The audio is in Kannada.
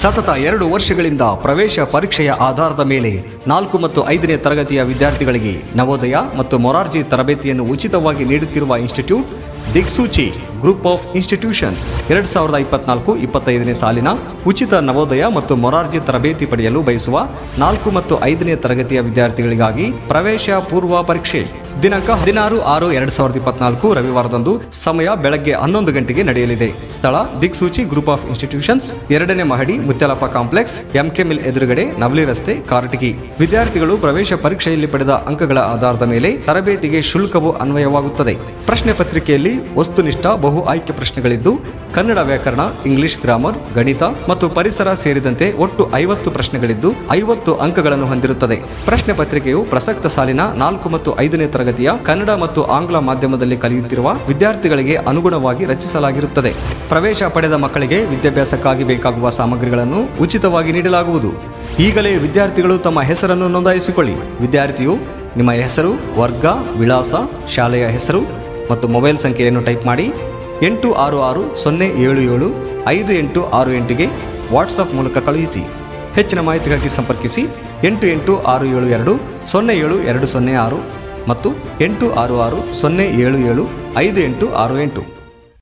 ಸತತ 2 ವರ್ಷಗಳಿಂದ ಪ್ರವೇಶ ಪರೀಕ್ಷೆಯ ಆಧಾರದ ಮೇಲೆ 4 ಮತ್ತು 5ನೇ ತರಗತಿಯ ವಿದ್ಯಾರ್ಥಿಗಳಿಗೆ ನವೋದಯ ಮತ್ತು ಮೊರಾರ್ಜಿ ತರಬೇತಿಯನ್ನು ಉಚಿತವಾಗಿ ನೀಡುತ್ತಿರುವ ಇನ್ಸ್ಟಿಟ್ಯೂಟ್ ದಿಕ್ಸೂಚಿ ಗ್ರೂಪ್ ಆಫ್ ಇನ್ಸ್ಟಿಟ್ಯೂಷನ್ 2024-25ನೇ ಸಾಲಿನ ಉಚಿತ ನವೋದಯ ಮತ್ತು ಮೊರಾರ್ಜಿ ತರಬೇತಿ ಪಡೆಯಲು ಬಯಸುವ 4 ಮತ್ತು 5ನೇ ತರಗತಿಯ ವಿದ್ಯಾರ್ಥಿಗಳಿಗಾಗಿ ಪ್ರವೇಶ ಪೂರ್ವ ಪರೀಕ್ಷೆ ದಿನಾಂಕ 16/6/2024 ರವಿವಾರದಂದು ಸಮಯ ಬೆಳಗ್ಗೆ 11 ಗಂಟೆಗೆ ನಡೆಯಲಿದೆ. ಸ್ಥಳ ದಿಕ್ಸೂಚಿ ಗ್ರೂಪ್ ಆಫ್ ಇನ್ಸ್ಟಿಟ್ಯೂಷನ್ಸ್ 2ನೇ ಮಹಡಿ ಮುತ್ಯಾಲಪ್ಪ ಕಾಂಪ್ಲೆಕ್ಸ್ ಎಂಕೆ ಮಿಲ್ ಎದುರುಗಡೆ ನವಲಿ ರಸ್ತೆ ಕಾರಟಗಿ. ವಿದ್ಯಾರ್ಥಿಗಳು ಪ್ರವೇಶ ಪರೀಕ್ಷೆಯಲ್ಲಿ ಪಡೆದ ಅಂಕಗಳ ಆಧಾರದ ಮೇಲೆ ತರಬೇತಿಗೆ ಶುಲ್ಕವು ಅನ್ವಯವಾಗುತ್ತದೆ. ಪ್ರಶ್ನೆ ಪತ್ರಿಕೆಯಲ್ಲಿ ವಸ್ತುನಿಷ್ಠ ಬಹು ಆಯ್ಕೆ ಪ್ರಶ್ನೆಗಳಿದ್ದು ಕನ್ನಡ ವ್ಯಾಕರಣ, ಇಂಗ್ಲಿಷ್ ಗ್ರಾಮರ್, ಗಣಿತ ಮತ್ತು ಪರಿಸರ ಸೇರಿದಂತೆ ಒಟ್ಟು 50 ಪ್ರಶ್ನೆಗಳಿದ್ದು 50 ಅಂಕಗಳನ್ನು ಹೊಂದಿರುತ್ತದೆ. ಪ್ರಶ್ನೆ ಪತ್ರಿಕೆಯು ಪ್ರಸಕ್ತ ಸಾಲಿನ 4 ಮತ್ತು 5ನೇ ತರಗತಿಯ ಕನ್ನಡ ಮತ್ತು ಆಂಗ್ಲ ಮಾಧ್ಯಮದಲ್ಲಿ ಕಲಿಯುತ್ತಿರುವ ವಿದ್ಯಾರ್ಥಿಗಳಿಗೆ ಅನುಗುಣವಾಗಿ ರಚಿಸಲಾಗಿರುತ್ತದೆ. ಪ್ರವೇಶ ಪಡೆದ ಮಕ್ಕಳಿಗೆ ವಿದ್ಯಾಭ್ಯಾಸಕ್ಕಾಗಿ ಬೇಕಾಗುವ ಸಾಮಗ್ರಿಗಳನ್ನು ಉಚಿತವಾಗಿ ನೀಡಲಾಗುವುದು. ಈಗಲೇ ವಿದ್ಯಾರ್ಥಿಗಳು ತಮ್ಮ ಹೆಸರನ್ನು ನೋಂದಾಯಿಸಿಕೊಳ್ಳಿ. ವಿದ್ಯಾರ್ಥಿಯು ನಿಮ್ಮ ಹೆಸರು, ವರ್ಗ, ವಿಳಾಸ, ಶಾಲೆಯ ಹೆಸರು ಮತ್ತು ಮೊಬೈಲ್ ಸಂಖ್ಯೆಯನ್ನು ಟೈಪ್ ಮಾಡಿ 8660775868ಗೆ ವಾಟ್ಸಪ್ ಮೂಲಕ ಕಳುಹಿಸಿ. ಹೆಚ್ಚಿನ ಮಾಹಿತಿಗಾಗಿ ಸಂಪರ್ಕಿಸಿ 8867207206 ಮತ್ತು 8660775868.